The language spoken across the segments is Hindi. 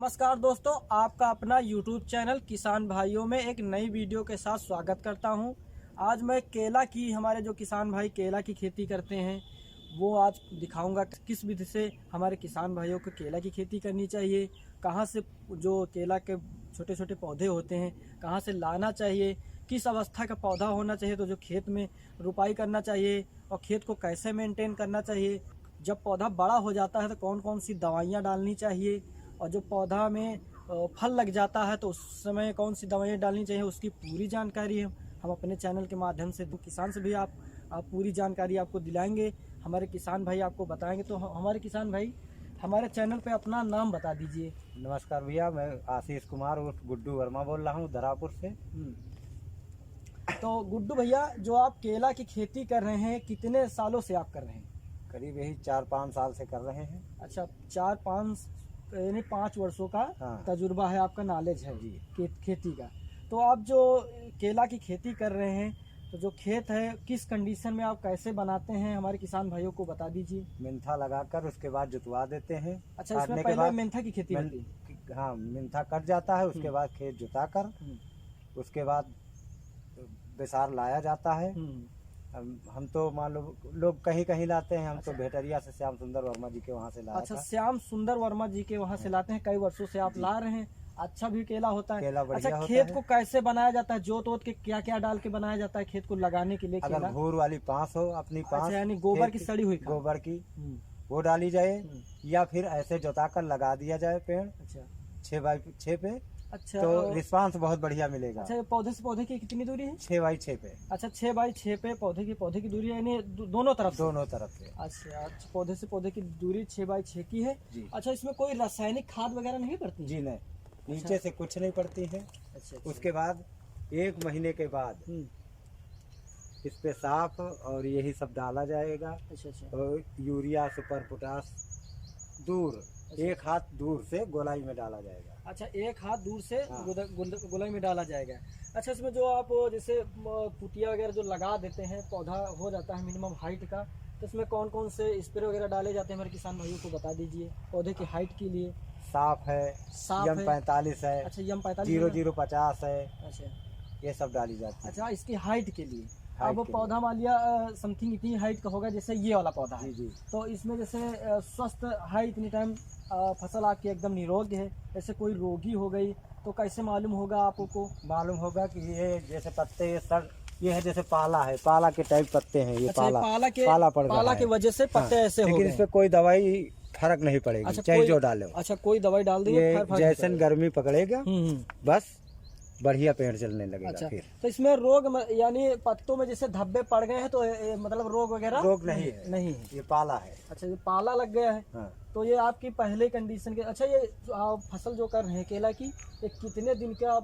नमस्कार दोस्तों, आपका अपना YouTube चैनल किसान भाइयों में एक नई वीडियो के साथ स्वागत करता हूं। आज मैं केला की, हमारे जो किसान भाई केला की खेती करते हैं वो आज दिखाऊंगा किस विधि से हमारे किसान भाइयों को केला की खेती करनी चाहिए, कहां से जो केला के छोटे छोटे पौधे होते हैं कहां से लाना चाहिए, किस अवस्था का पौधा होना चाहिए तो जो खेत में रुपाई करना चाहिए और खेत को कैसे मेंटेन करना चाहिए। जब पौधा बड़ा हो जाता है तो कौन कौन सी दवाइयाँ डालनी चाहिए और जो पौधा में फल लग जाता है तो उस समय कौन सी दवाइयाँ डालनी चाहिए, उसकी पूरी जानकारी हम अपने चैनल के माध्यम से किसान से भी आप पूरी जानकारी आपको दिलाएंगे। हमारे किसान भाई आपको बताएंगे। तो हमारे किसान भाई हमारे चैनल पे अपना नाम बता दीजिए। नमस्कार भैया, मैं आशीष कुमार उर्फ गुड्डू वर्मा बोल रहा हूँ दरापुर से। तो गुड्डू भैया, जो आप केला की खेती कर रहे हैं कितने सालों से आप कर रहे हैं? करीब यही 4-5 साल से कर रहे हैं। अच्छा, 4-5 यानी 5 वर्षों का तजुर्बा है, आपका नॉलेज है जी खेती का। तो आप जो केला की खेती कर रहे हैं तो जो खेत है किस कंडीशन में आप कैसे बनाते हैं, हमारे किसान भाइयों को बता दीजिए। मेंथा लगाकर उसके बाद जुतवा देते हैं। अच्छा, इसमें पहले मेंथा की खेती होती है? हाँ, मेंथा कट जाता है, उसके बाद खेत जुताकर उसके बाद बेसार लाया जाता है। हम तो मान लो लोग कहीं कहीं लाते हैं, हम तो भेटरिया से श्याम सुंदर वर्मा जी के वहाँ से लाया। अच्छा, श्याम सुंदर वर्मा जी के वहाँ से लाते हैं, कई वर्षों से आप ला रहे हैं। अच्छा भी केला होता है। केला बढ़िया अच्छा, खेत को कैसे बनाया जाता है, जोत के क्या क्या डाल के बनाया जाता है खेत को लगाने के लिए? अगर भूर वाली पाँस हो अपनी पाँस, अच्छा, यानी गोबर की सड़ी हुई गोबर की वो डाली जाए या फिर ऐसे जोताकर लगा दिया जाए पेड़। अच्छा, 6x6 पे। अच्छा, तो रिस्पांस बहुत बढ़िया मिलेगा। अच्छा, पौधे से पौधे की कितनी दूरी है? 6x6 पे। अच्छा, 6x6 पे पौधे की दूरी है, यानी दोनों तरफ से। अच्छा, पौधे से पौधे की दूरी 6x6 की है। अच्छा, इसमें कोई रासायनिक खाद वगैरह नहीं पड़ती? जी नहीं, नीचे से कुछ नहीं पड़ती है। अच्छा, उसके बाद 1 महीने के बाद इस पे साफ और यही सब डाला जाएगा। अच्छा, और यूरिया, सुपर पोटास दूर 1 हाथ दूर से गोलाई में डाला जाएगा। अच्छा, 1 हाथ दूर से गोलाई में डाला जाएगा। अच्छा, इसमें जो आप जैसे पुटिया वगैरह जो लगा देते हैं, पौधा हो जाता है मिनिमम हाइट का, तो इसमें कौन कौन से स्प्रे वगैरह डाले जाते हैं हमारे किसान भाइयों को बता दीजिए पौधे की हाइट के लिए। साफ है, यम 45 है। अच्छा, यम 45, 0050 है। अच्छा, ये सब डाली जाती है। अच्छा, इसकी हाइट के लिए। अब पौधा मान लिया समथिंग इतनी हाइट का होगा, जैसे ये वाला पौधा है जी। तो इसमें जैसे स्वस्थ है, इतनी टाइम फसल आपकी एकदम निरोग है, जैसे कोई रोगी हो गई तो कैसे मालूम होगा आपको? मालूम होगा कि ये जैसे पत्ते ये है जैसे पाला है, पाला के टाइप पत्ते हैं ये। अच्छा, पाला के वजह से पत्ते ऐसे हो गए। लेकिन इस पे कोई दवाई फर्क नहीं पड़ेगी। अच्छा, चाहे जो डालो। अच्छा, कोई दवाई डाल देंगे, जैसे गर्मी पकड़ेगा बस बढ़िया पेड़ चलने लगेगा। अच्छा, फिर तो इसमें रोग यानी पत्तों में जैसे धब्बे पड़ गए हैं तो मतलब रोग वगैरह? रोग नहीं है, ये पाला है। अच्छा, ये पाला लग गया है। हाँ। तो ये आपकी पहले कंडीशन के। अच्छा, ये आप फसल जो कर रहे हैं केला की, ये कितने दिन का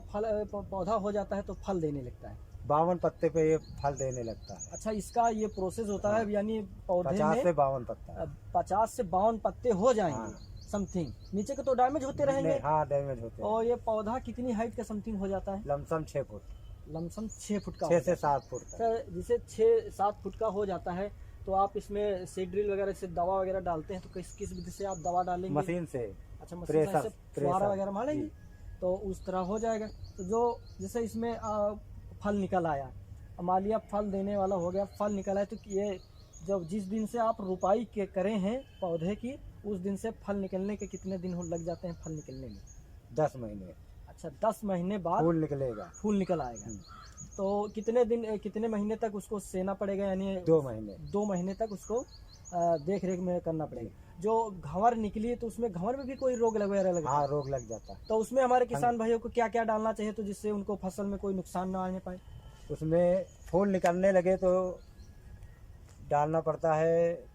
पौधा हो जाता है तो फल देने लगता है? 52 पत्ते पे ये फल देने लगता है। अच्छा, इसका ये प्रोसेस होता है, यानी पौधे 50 से 52 पत्ता, 50 से 52 पत्ते हो जाएंगे समथिंग। नीचे के तो डैमेज होते रहेंगे। हाँ, डैमेज होते हैं। और ये पौधा कितनी हाइट का समथिंग हो जाता है? Lump sum 6 foot. लमसम 6 फुट का? 6 से 7 फुट। जिसे 6-7 फुट का हो जाता है तो आप इसमें सीड ड्रिल वगैरह से दवा वगैरह डालते हैं तो किस विधि से आप दवा डालेंगे? मशीन से। अच्छा, मशीन से फुहारा वगैरह मारेंगे तो उस तरह हो जाएगा। तो जो जैसे इसमें फल निकल आया, मान लिया फल देने वाला हो गया, फल निकल आया, तो ये जब जिस दिन से आप रुपाई करे हैं पौधे की, उस दिन से फल निकलने के कितने दिन लग जाते हैं फल निकलने में? 10 महीने। अच्छा, 10 महीने बाद फूल निकलेगा, फूल निकल आएगा। तो कितने महीने तक उसको सेना पड़ेगा, यानी 2 महीने तक उसको देख रेख में करना पड़ेगा। जो घंवर निकली है तो उसमें घंवर में भी कोई रोग वगैरह लगा? हाँ, रोग लग जाता है। तो उसमें हमारे किसान भाइयों को क्या क्या डालना चाहिए तो जिससे उनको फसल में कोई नुकसान ना आने पाए? उसमें फूल निकलने लगे तो डालना पड़ता है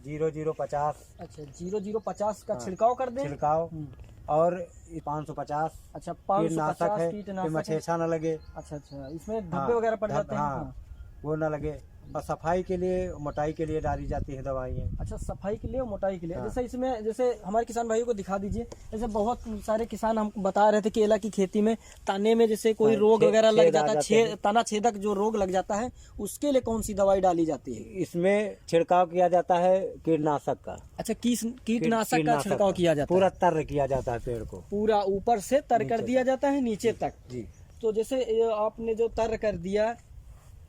0050। अच्छा, 0050 का छिड़काव कर दें? छिड़काव। और 550। अच्छा, 550 कीटनाशक है, मछेछा न लगे। अच्छा, इसमें धब्बे वगैरह पड़ जाते हैं। हाँ, वो न लगे। और सफाई के लिए, मोटाई के लिए डाली जाती है दवाइयाँ। अच्छा, सफाई के लिए और मोटाई के लिए। हाँ। जैसे इसमें, जैसे हमारे किसान भाइयों को दिखा दीजिए, जैसे बहुत सारे किसान हमको बता रहे थे केला की खेती में ताने में जैसे कोई हाँ, रोग वगैरह लग छेद आ जाता है, जाते हैं। तना छेदक जो रोग लग जाता है, उसके लिए कौन सी दवाई डाली जाती है? इसमें छिड़काव किया जाता है कीटनाशक का। अच्छा, कीटनाशक का छिड़काव किया जाता है। पूरा तर किया जाता है पेड़ को, पूरा ऊपर से तर कर दिया जाता है नीचे तक जी। तो जैसे आपने जो तर कर दिया,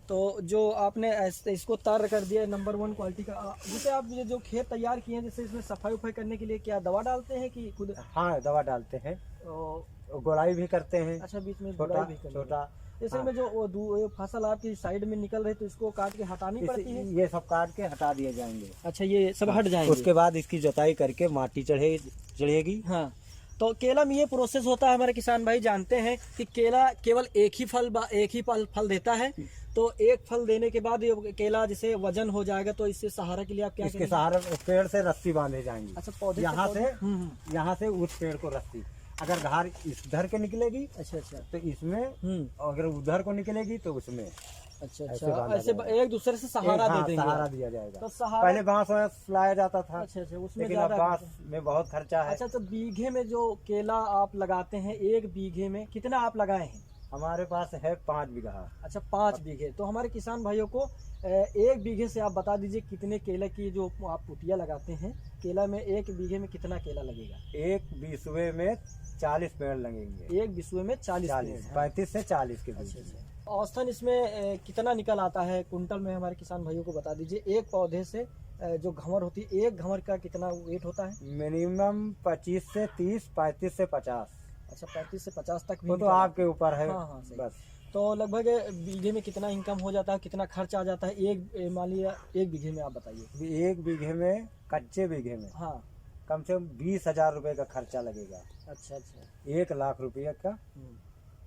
तो जो आपने इसको तर कर दिया नंबर 1 क्वालिटी का, जैसे आप ये जो खेत तैयार किए हैं, जैसे इसमें सफाई उफाई करने के लिए क्या दवा डालते हैं कि खुद? हाँ, दवा डालते हैं, गोड़ाई भी करते हैं। अच्छा, बीच में छोटा गुड़ाई भी करते हैं। छोटा। जैसे में जो ये फसल आपकी साइड में निकल रही, तो इसको काट के हटानी पड़ती है? ये सब काट के हटा दिए जाएंगे। अच्छा, ये सब हट जाएंगे। उसके बाद इसकी जुताई करके माटी चढ़ेगी। हाँ, तो केला में ये प्रोसेस होता है, हमारे किसान भाई जानते हैं कि केला केवल एक ही फल देता है। तो एक फल देने के बाद ये केला जैसे वजन हो जाएगा, तो इससे सहारा के लिए आप क्या इसके करेंगे? सहारे पेड़ से रस्सी बांधे जाएंगी। अच्छा, पौधे यहाँ से उस पेड़ को रस्सी, अगर धार इधर के निकलेगी, अच्छा अच्छा, तो इसमें, अगर उधर को निकलेगी तो उसमें। अच्छा ऐसे अच्छा, बांधा ऐसे जाएगा। एक दूसरे से सहारा दे देंगे। सहारा दिया जाएगा। तो सहारा पहले बांस लाया जाता था। अच्छा अच्छा, उसमें लेकिन अब ज्यादा। बांस में बहुत खर्चा है। अच्छा, तो बीघे में जो केला आप लगाते हैं, एक बीघे में कितना आप लगाए हैं? हमारे पास है 5 बीघा। अच्छा, 5 बीघे। तो हमारे किसान भाइयों को एक बीघे से आप बता दीजिए कितने केले की जो आप पुटिया लगाते हैं, केला में एक बीघे में कितना केला लगेगा? एक बिस्वे में 40 पेड़ लगेंगे। एक बिस्वे में 40 पेड़ हैं। 35 से 40 के बीच। अच्छा अच्छा, औसतन इसमें कितना निकल आता है कुंटल में? हमारे किसान भाइयों को बता दीजिए, एक पौधे से जो घमर होती है, एक घमर का कितना वेट होता है? मिनिमम 25 से 30, 35 से 50। अच्छा, 35 से 50 तक भी वो तो आपके ऊपर है। हाँ हाँ, सही। बस। तो लगभग बीघे में कितना इनकम हो जाता है, कितना खर्च आ जाता है? एक मान लिया एक बीघे में आप बताइए। एक बीघे में, कच्चे बीघे में, हाँ, कम से कम 20,000 रुपए का खर्चा लगेगा। अच्छा अच्छा, 1 लाख रुपया का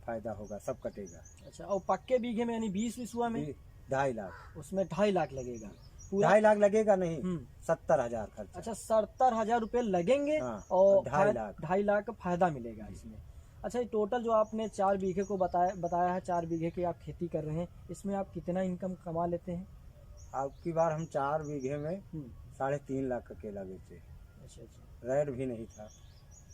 फायदा होगा, सब कटेगा। अच्छा, और पक्के बीघे में यानी 20 विस्वा में 2.5 लाख। उसमें 2.5 लाख लगेगा पूरा? 2.5 लाख लगेगा नहीं, 70,000 खर्चा। अच्छा, 70,000 रुपये लगेंगे। हाँ, और 2.5 लाख का फायदा मिलेगा इसमें। अच्छा, ये टोटल जो आपने 4 बीघे को बताया है, 4 बीघे की आप खेती कर रहे हैं, इसमें आप कितना इनकम कमा लेते हैं? आपकी बार हम 4 बीघे में 3.5 लाख का केला बेचे। अच्छा अच्छा, रेट भी नहीं था।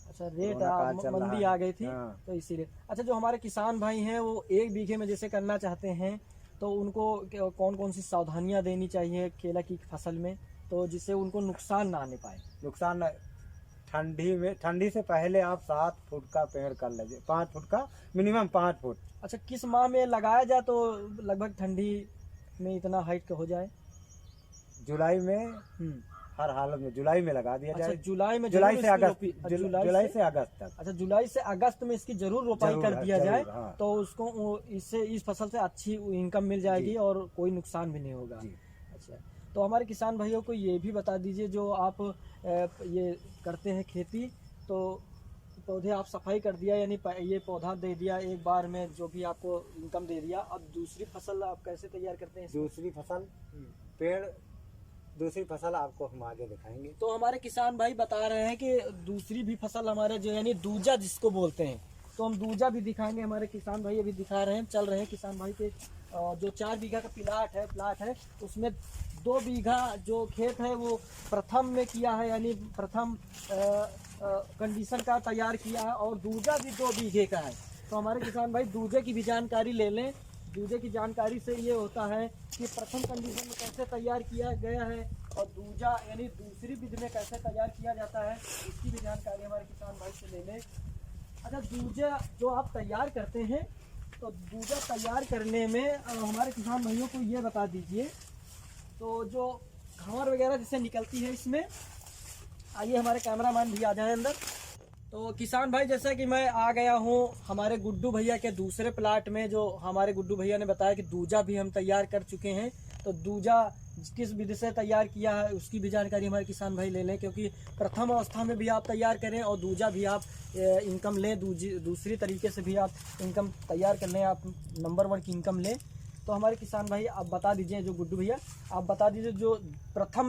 अच्छा, रेट चल मंदी रहा आ गई थी। हाँ। तो इसीलिए। अच्छा, जो हमारे किसान भाई हैं वो एक बीघे में जैसे करना चाहते हैं, तो उनको कौन कौन सी सावधानियां देनी चाहिए केला की फसल में, तो जिससे उनको नुकसान ना आने पाए? नुकसान ठंडी से पहले आप 7 फुट का पेड़ कर लीजिए, 5 फुट का, मिनिमम 5 फुट। अच्छा, किस माह में लगाया जाए तो लगभग ठंडी में इतना हाइट का हो जाए? जुलाई में, हर हालत में जुलाई में लगा दिया जाए। अच्छा, जुलाई में, जुलाई से अगस्त, जुलाई से अगस्त तक। अच्छा, जुलाई से अगस्त में इसकी जरूर रोपाई कर दिया जाए। हाँ। तो उसको इससे, इस फसल से अच्छी इनकम मिल जाएगी और कोई नुकसान भी नहीं होगा। अच्छा, तो हमारे किसान भाइयों को ये भी बता दीजिए, जो आप ये करते हैं खेती, तो पौधे आप सफाई कर दिया, यानी ये पौधा दे दिया एक बार में, जो भी आपको इनकम दे दिया, अब दूसरी फसल आप कैसे तैयार करते हैं? दूसरी फसल, पेड़, दूसरी फसल आपको हम आगे दिखाएंगे। तो हमारे किसान भाई बता रहे हैं कि दूसरी भी फसल हमारे जो यानी दूजा जिसको बोलते हैं, तो हम दूजा भी दिखाएंगे। हमारे किसान भाई अभी दिखा रहे हैं, चल रहे हैं किसान भाई के जो 4 बीघा का प्लाट है उसमें 2 बीघा जो खेत है वो प्रथम में किया है, यानी प्रथम कंडीशन का तैयार किया है, और दूजा भी 2 बीघे का है। तो हमारे किसान भाई दूजे की भी जानकारी ले लें। दूजे की जानकारी से ये होता है कि प्रथम कंडीशन में कैसे तैयार किया गया है, और दूजा यानी दूसरी विधि में कैसे तैयार किया जाता है, इसकी भी जानकारी हमारे किसान भाई से ले लें। अच्छा, दूजा जो आप तैयार करते हैं, तो दूजा तैयार करने में हमारे किसान भाइयों को ये बता दीजिए, तो जो घावर वगैरह जैसे निकलती है इसमें, आइए हमारे कैमरामैन भी आ जाए अंदर। तो किसान भाई, जैसा कि मैं आ गया हूँ हमारे गुड्डू भैया के दूसरे प्लाट में, जो हमारे गुड्डू भैया ने बताया कि दूजा भी हम तैयार कर चुके हैं। तो दूजा किस विधि से तैयार किया है उसकी भी जानकारी हमारे किसान भाई ले लें, क्योंकि प्रथम अवस्था में भी आप तैयार करें और दूजा भी आप इनकम लें, दूसरी तरीके से भी आप इनकम तैयार कर लें, आप नंबर 1 की इनकम लें। तो हमारे किसान भाई आप बता दीजिए, जो गुड्डू भैया आप बता दीजिए, जो प्रथम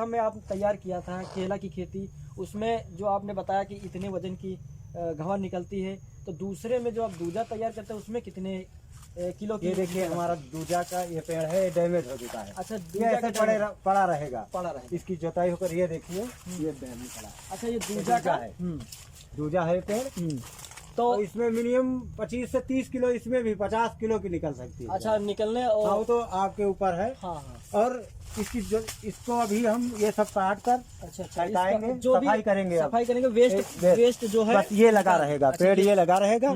में आप तैयार किया था केला की खेती, उसमें जो आपने बताया कि इतने वजन की घवर निकलती है, तो दूसरे में जो आप दूजा तैयार करते हैं उसमें कितने किलो की? ये देखिए हमारा दूजा का ये पेड़ है, ये डैमेज हो चुका है। अच्छा, ये दूजा ऐसे का पड़ा रहेगा। पड़ा रहेगा। इसकी जोताई होकर ये देखिए ये डैमेज पड़ा है। अच्छा, ये दूजा का है, दूजा है पेड़। तो और इसमें मिनिमम 25 से 30 किलो, इसमें भी 50 किलो की निकल सकती है। अच्छा, निकलने हाँ, और वो तो आपके ऊपर है। हाँ हाँ। और इसकी जो इसको अभी हम ये सब काट कर अच्छा अच्छा, हटाएंगे, जो भी सफाई करेंगे। अब सफाई करेंगे, वेस्ट जो है बस ये लगा रहेगा। अच्छा, पेड़ ये लगा रहेगा,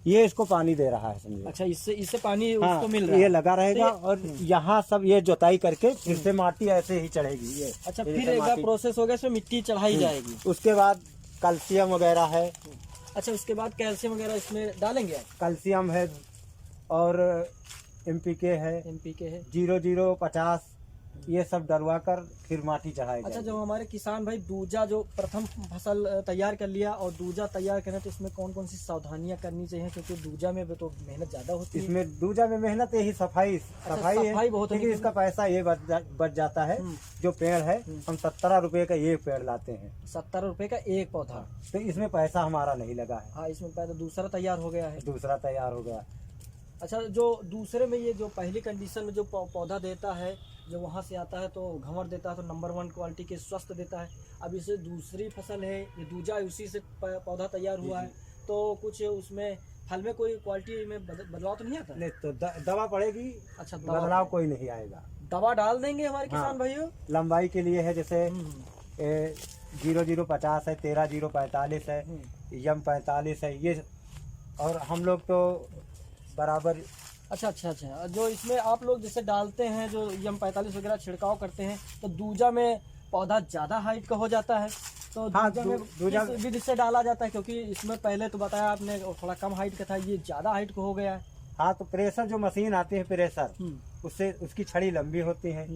ये इसको पानी दे रहा है समझे। अच्छा, इससे पानी हाँ, उसको मिल रहा है। ये लगा रहेगा और यहाँ सब ये जोताई करके फिर से माटी ऐसे ही चढ़ेगी ये। अच्छा, ये फिर सब एक बार माटी- प्रोसेस हो गया, इसमें मिट्टी चढ़ाई जाएगी। उसके बाद कैल्शियम वगैरह है। अच्छा, उसके बाद कैल्शियम वगैरह इसमें डालेंगे आप? कैल्शियम है और एमपीके है, एनपीके है। 0050 ये सब डलवा कर फिर माटी चढ़ाई अच्छा, जाएगी। जो हमारे किसान भाई दूजा जो प्रथम फसल तैयार कर लिया और दूजा तैयार करें तो इसमें कौन कौन सी सावधानियां करनी चाहिए, क्योंकि दूजा में भी तो मेहनत ज्यादा होती है। इसमें दूजा में मेहनत यही सफाई सफाई है, बहुत लेकिन इसका पैसा ये बच जाता है। जो पेड़ है हम 17 रुपए का एक पेड़ लाते हैं। 70 रुपए का एक पौधा। तो इसमें पैसा हमारा नहीं लगा है। हाँ, इसमें पैसा दूसरा तैयार हो गया है। दूसरा तैयार हो गया। अच्छा, जो दूसरे में ये जो पहली कंडीशन में जो पौधा देता है, जो वहाँ से आता है तो घंवर देता है, तो नंबर 1 क्वालिटी के स्वस्थ देता है। अब इसे दूसरी फसल है, ये दूजा उसी से पौधा तैयार हुआ है, तो कुछ उसमें फल में कोई क्वालिटी में बदलाव तो नहीं आता? नहीं तो दवा पड़ेगी। अच्छा, बदलाव कोई नहीं आएगा। दवा डाल देंगे हमारे किसान भाइयों। लंबाई के लिए है, जैसे 0050 है, 13045 है, यम 45 है ये। और हम लोग तो बराबर। अच्छा अच्छा अच्छा, जो इसमें आप लोग जैसे डालते हैं, जो यम 45 वगैरह छिड़काव करते हैं, तो दूजा में पौधा ज़्यादा हाइट का हो जाता है, तो हाँ, दूजा में विधि से डाला जाता है, क्योंकि इसमें पहले तो बताया आपने थोड़ा कम हाइट का था, ये ज़्यादा हाइट का हो गया है। हाँ, तो प्रेशर जो मशीन आती है प्रेशर, उससे उसकी छड़ी लंबी होती है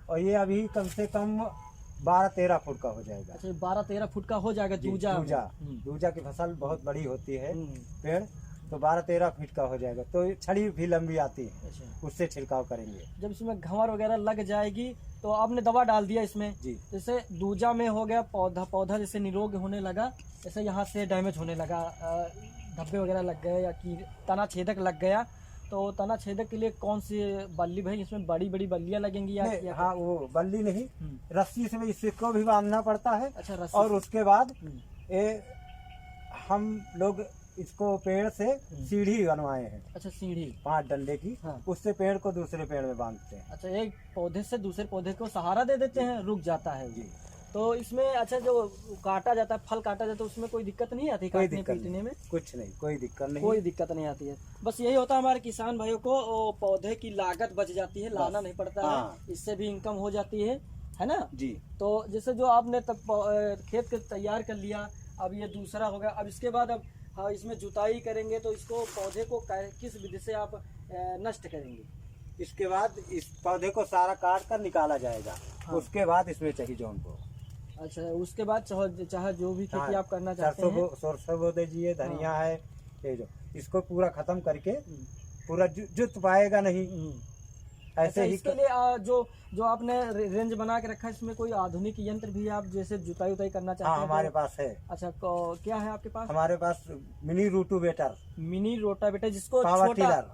और ये अभी कम से कम 12-13 फुट का हो जाएगा। अच्छा, 12-13 फुट का हो जाएगा दूजा। दूजा की फसल बहुत बड़ी होती है पेड़, तो 12-13 फीट का हो जाएगा, तो छड़ी भी लंबी आती है। अच्छा, उससे छिड़काव करेंगे। जब इसमें घंवर वगैरह लग जाएगी तो आपने दवा डाल दिया इसमें जी। जैसे दूजा में हो गया, पौधा जैसे निरोग होने लगा, जैसे यहाँ से डैमेज होने लगा, धब्बे वगैरह लग गए या कि तना छेदक लग गया, तो तना छेदक के लिए कौन सी बल्ली भाई, इसमें बड़ी बड़ी बल्लियां लगेंगी या हाँ, वो बल्ली नहीं, रस्सी से इसको भी बांधना पड़ता है। अच्छा, रस्सी। और उसके बाद हम लोग इसको पेड़ से सीढ़ी बनवाए हैं। अच्छा, सीढ़ी 5 डंडे की। हाँ। उससे पेड़ को दूसरे पेड़ में बांधते हैं। अच्छा, एक पौधे से दूसरे पौधे को सहारा दे देते हैं, रुक जाता है जी। तो इसमें अच्छा, जो काटा जाता है, फल काटा जाता है, उसमें कोई दिक्कत नहीं आती? कोई दिक्कत नहीं में? कुछ नहीं, कोई दिक्कत नहीं आती है। बस यही होता है हमारे किसान भाइयों को, पौधे की लागत बच जाती है, लाना नहीं पड़ता है, इससे भी इनकम हो जाती है ना जी। तो जैसे जो आपने तब खेत को तैयार कर लिया, अब ये दूसरा हो गया, अब इसके बाद अब हाँ, इसमें जुताई करेंगे, तो इसको पौधे को किस विधि से आप नष्ट करेंगे? इसके बाद इस पौधे को सारा काट कर निकाला जाएगा। हाँ। उसके बाद इसमें चाहिए जोन को। अच्छा, उसके बाद चाहे जो भी खेती आप करना चाहते हैं, सरसों बो दीजिए, धनिया है, ये जो इसको पूरा खत्म करके पूरा जुत पाएगा नहीं ऐसे ही। इसके लिए जो आपने रेंज बना के रखा है, इसमें कोई आधुनिक यंत्र भी आप जैसे जुताई उताई करना चाहते हैं? हमारे पास है। अच्छा, क्या है आपके पास? हमारे पास मिनी रोटावेटर, जिसको पावर टिलर,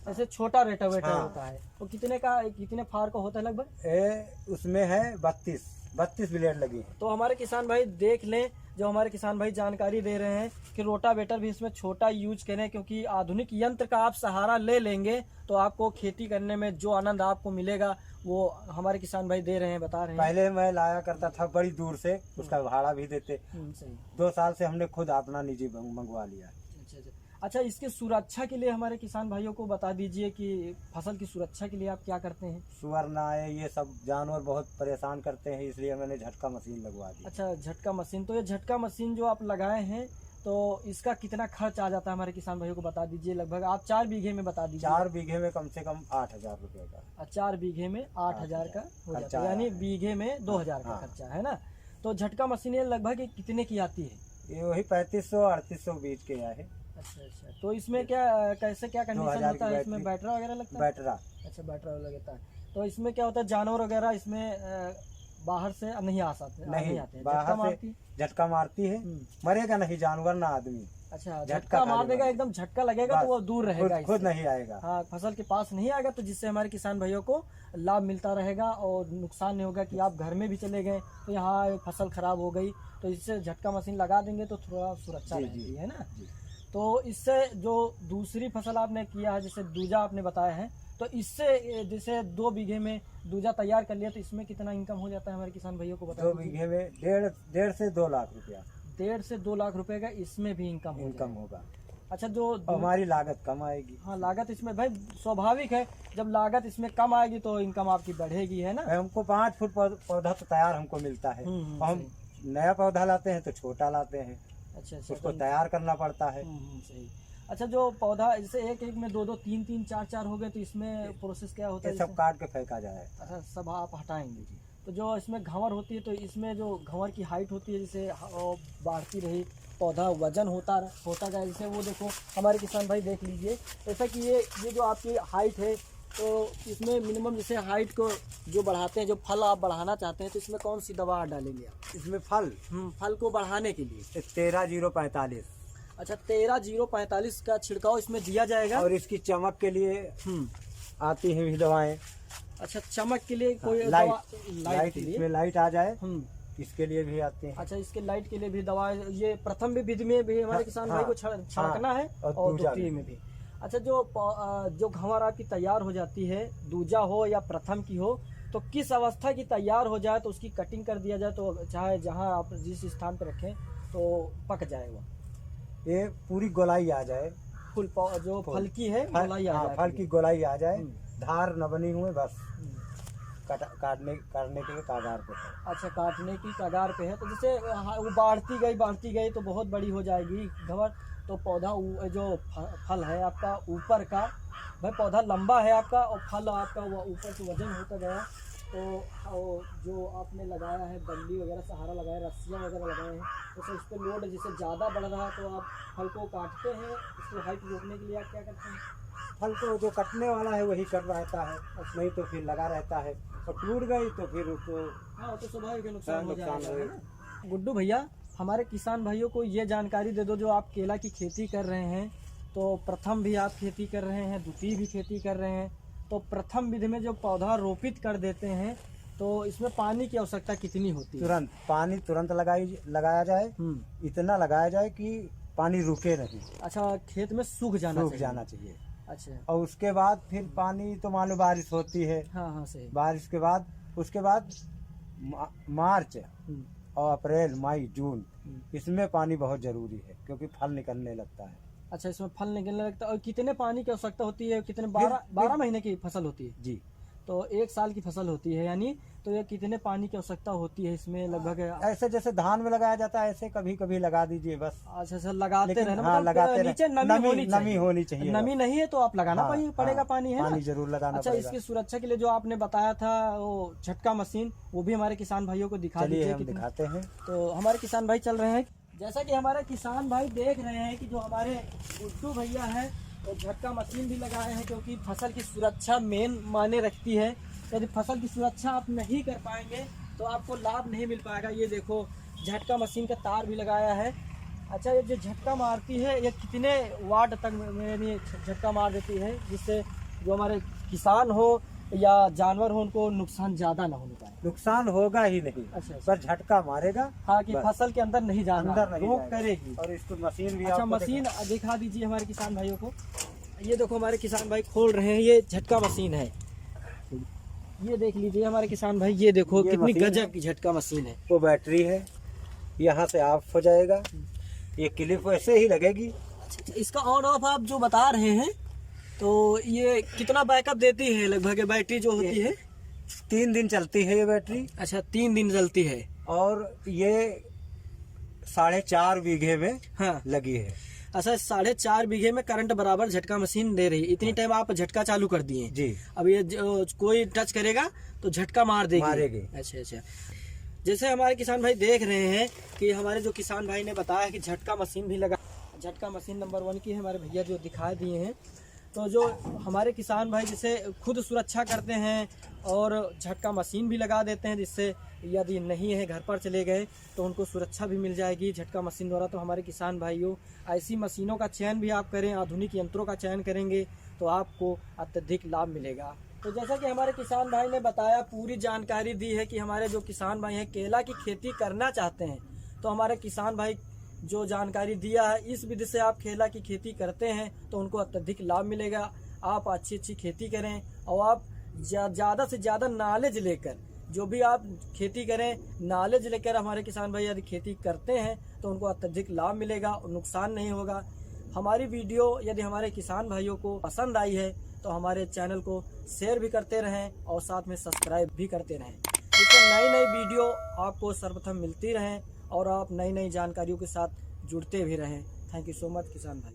जैसे छोटा रोटावेटर होता है, वो कितने फार का होता है लगभग? उसमें है 32 ब्लेड लगी है। तो हमारे किसान भाई देख लें, जो हमारे किसान भाई जानकारी दे रहे हैं कि रोटावेटर भी इसमें छोटा यूज करें, क्योंकि आधुनिक यंत्र का आप सहारा ले लेंगे तो आपको खेती करने में जो आनंद आपको मिलेगा वो हमारे किसान भाई दे रहे हैं, बता रहे हैं। पहले मैं लाया करता था बड़ी दूर से, उसका भाड़ा भी देते। 2 साल से हमने खुद अपना निजी मंगवा लिया। अच्छा, इसके सुरक्षा के लिए हमारे किसान भाइयों को बता दीजिए कि फसल की सुरक्षा के लिए आप क्या करते हैं? सुअर ना आए, ये सब जानवर बहुत परेशान करते हैं, इसलिए मैंने झटका मशीन लगवा दी। अच्छा, झटका मशीन, तो ये झटका मशीन जो आप लगाए हैं, तो इसका कितना खर्च आ जाता है हमारे किसान भाइयों को बता दीजिए। लगभग आप 4 बीघे में बता दीजिए। 4 बीघे में कम से कम 8000 रुपये का। 4 बीघे में 8000 का हो जाता है, यानी बीघे में 2000 का खर्चा है ना। तो झटका मशीन लगभग कितने की आती है? ये वही 3500-3800 बीच के है। अच्छा, तो इसमें कैसे क्या कंडीशन होता है? इसमें बैटरा वगैरह लगता है? बैटरा। अच्छा, बैटरा लगता है। तो इसमें क्या होता है, जानवर वगैरह इसमें बाहर से नहीं आ सकते, नहीं आते हैं। बाहर से झटका मारती है, मरेगा नहीं जानवर ना आदमी। अच्छा, झटका मार देगा, एकदम झटका लगेगा तो वो दूर रहेगा, खुद नहीं आएगा। हाँ, फसल के पास नहीं आएगा, तो जिससे हमारे किसान भाइयों को लाभ मिलता रहेगा और नुकसान नहीं होगा कि आप घर में भी चले गए तो यहाँ फसल खराब हो गई, तो इससे झटका मशीन लगा देंगे तो थोड़ा सुरक्षा रहती है ना। तो इससे जो दूसरी फसल आपने किया है, जैसे दूजा आपने बताया है, तो इससे जैसे 2 बीघे में दूजा तैयार कर लिया तो इसमें कितना इनकम हो जाता है हमारे किसान भाइयों को बता? 2 बीघे में 1.5 से 2 लाख रुपया। 1.5 से 2 लाख रुपए का इसमें भी इनकम होगा। अच्छा, जो हमारी लागत कम आएगी। हाँ, लागत इसमें भाई स्वाभाविक है, जब लागत इसमें कम आएगी तो इनकम आपकी बढ़ेगी, है ना। हमको 5 फुट पौधा तो तैयार हमको मिलता है, हम नया पौधा लाते हैं तो छोटा लाते हैं। अच्छा, उसको तैयार करना पड़ता है। सही। अच्छा, जो पौधा जैसे एक में 2-2, 3-3, 4-4 हो गए तो इसमें प्रोसेस क्या होता है? सब काट के फेंका जाए। अच्छा, सब आप हटाएंगे। तो जो इसमें घंवर होती है तो इसमें जो घंवर की हाइट होती है, जैसे बढ़ती रही पौधा वजन होता गया, जैसे वो देखो हमारे किसान भाई देख लीजिए, जैसा कि ये जो आपकी हाइट है, तो इसमें मिनिमम जैसे हाइट को जो बढ़ाते हैं, जो फल आप बढ़ाना चाहते हैं, तो इसमें कौन सी दवा डालेंगे आप? इसमें फल को बढ़ाने के लिए 13-0-45। अच्छा, 13-0-45 का छिड़काव इसमें दिया जाएगा। और इसकी चमक के लिए आती है भी दवाएं। अच्छा, चमक के लिए कोई लाइट इसमें लाइट आ जाए, इसके लिए भी आते हैं। अच्छा, इसके लाइट के लिए भी दवा, ये प्रथम विधि में भी हमारे किसान भाई को छिड़कना है और द्वितीय में भी। अच्छा, जो घंवर आपकी तैयार हो जाती है, दूजा हो या प्रथम की हो, तो किस अवस्था की तैयार हो जाए तो उसकी कटिंग कर दिया जाए, तो चाहे जहां आप जिस स्थान पर रखें तो पक जाएगा? ये पूरी गोलाई आ जाए, फुल जो फल की है गोलाई आ जाए, फल की गोलाई आ जाए, धार न बनी हुए, बस काटने के कगार पे है। अच्छा, काटने की कगार पे है, तो जैसे वो बढ़ती गई तो बहुत बड़ी हो जाएगी घंवर, तो पौधा जो फल है आपका ऊपर का, भाई पौधा लंबा है आपका और फल आपका वो ऊपर से वजन होता गया, तो जो आपने लगाया है बल्ली वगैरह सहारा लगाया, रस्सियाँ वगैरह लगाए हैं, तो इस पर लोड जैसे ज़्यादा बढ़ रहा है तो आप फल को काटते हैं, इसको हाइट रोकने के लिए आप क्या करते हैं? फल को जो कटने वाला है वही कट रहता है, नहीं तो फिर लगा रहता है, और टूट गई तो फिर उसको तो स्वाभाविक नुकसान हो जाएगा। गुड्डू भैया, हमारे किसान भाइयों को ये जानकारी दे दो, जो आप केला की खेती कर रहे हैं, तो प्रथम भी आप खेती कर रहे हैं, द्वितीय भी खेती कर रहे हैं, तो प्रथम विधि में जो पौधा रोपित कर देते हैं तो इसमें पानी की आवश्यकता कितनी होती है? पानी तुरंत लगाया जाए, इतना लगाया जाए कि पानी रुके नहीं। अच्छा, खेत में सूख जाना चाहिए। अच्छा, और उसके बाद फिर पानी तो मान लो बारिश होती है। हाँ, सही। बारिश के बाद उसके बाद मार्च और अप्रैल, मई, जून, इसमें पानी बहुत जरूरी है, क्योंकि फल निकलने लगता है। अच्छा, इसमें फल निकलने लगता है। और कितने पानी की आवश्यकता होती है? कितने 12 महीने की फसल होती है जी, तो 1 साल की फसल होती है, यानी तो ये कितने पानी की आवश्यकता होती है इसमें लगभग? ऐसे जैसे धान में लगाया जाता है, ऐसे कभी कभी लगा दीजिए बस। अच्छा सर, लगाते रहना। हाँ, लगाते नीचे नमी होनी चाहिए। नमी नहीं है तो आप लगाना पड़ेगा पानी, है पानी जरूर लगाना अच्छा, इसकी सुरक्षा के लिए जो आपने बताया था वो झटका मशीन, वो भी हमारे किसान भाइयों को दिखा दीजिए। दिखाते हैं। तो हमारे किसान भाई चल रहे हैं, जैसा कि हमारे किसान भाई देख रहे हैं कि जो हमारे गुड्डू भैया है वो झटका मशीन भी लगाए हैं, क्योंकि फसल की सुरक्षा मेन मायने रखती है। यदि फसल की सुरक्षा आप नहीं कर पाएंगे तो आपको लाभ नहीं मिल पाएगा। ये देखो, झटका मशीन का तार भी लगाया है। अच्छा, ये जो झटका मारती है ये कितने वाट तक मेरी झटका मार देती है, जिससे जो हमारे किसान हो या जानवर हो उनको नुकसान ज्यादा ना होने पाए? नुकसान होगा ही नहीं। अच्छा, पर झटका मारेगा, हाँ, कि फसल के अंदर नहीं जाना, अंदर नहीं रोक करेगी। और इसको मशीन भी, अच्छा, मशीन दिखा दीजिए हमारे किसान भाइयों को। ये देखो, हमारे किसान भाई खोल रहे हैं, ये झटका मशीन है। ये देख लीजिए हमारे किसान भाई, ये देखो कितनी गजब की झटका मशीन है। वो बैटरी है, यहाँ से ऑफ हो जाएगा, ये क्लिप वैसे ही लगेगी। अच्छा, इसका ऑन ऑफ आप जो बता रहे हैं, तो ये कितना बैकअप देती है लगभग बैटरी जो होती है? 3 दिन चलती है ये बैटरी। अच्छा, 3 दिन चलती है। और ये 4.5 बीघे में लगी है। अच्छा, 4.5 बीघे में करंट बराबर झटका मशीन दे रही है। इतनी टाइम आप झटका चालू कर दिए जी। अब ये कोई टच करेगा तो झटका मारेगी। अच्छा, जैसे हमारे किसान भाई देख रहे हैं कि हमारे जो किसान भाई ने बताया कि झटका मशीन भी लगा। झटका मशीन नंबर 1 की हमारे भैया जो दिखा दिए हैं। तो जो हमारे किसान भाई जिसे खुद सुरक्षा करते हैं और झटका मशीन भी लगा देते हैं, जिससे यदि नहीं है घर पर चले गए तो उनको सुरक्षा भी मिल जाएगी झटका मशीन द्वारा। तो हमारे किसान भाइयों, ऐसी मशीनों का चयन भी आप करें, आधुनिक यंत्रों का चयन करेंगे तो आपको अत्यधिक लाभ मिलेगा। तो जैसा कि हमारे किसान भाई ने बताया, पूरी जानकारी दी है कि हमारे जो किसान भाई हैं केला की खेती करना चाहते हैं, तो हमारे किसान भाई जो जानकारी दिया है, इस विधि से आप केला की खेती करते हैं तो उनको अत्यधिक लाभ मिलेगा। आप अच्छी खेती करें और आप ज़्यादा से ज़्यादा नॉलेज लेकर, जो भी आप खेती करें नॉलेज लेकर हमारे किसान भाई यदि खेती करते हैं तो उनको अत्यधिक लाभ मिलेगा और नुकसान नहीं होगा। हमारी वीडियो यदि हमारे किसान भाइयों को पसंद आई है तो हमारे चैनल को शेयर भी करते रहें और साथ में सब्सक्राइब भी करते रहें, जिससे नई वीडियो आपको सर्वप्रथम मिलती रहें और आप नई जानकारियों के साथ जुड़ते भी रहें। थैंक यू सो मच किसान भाई।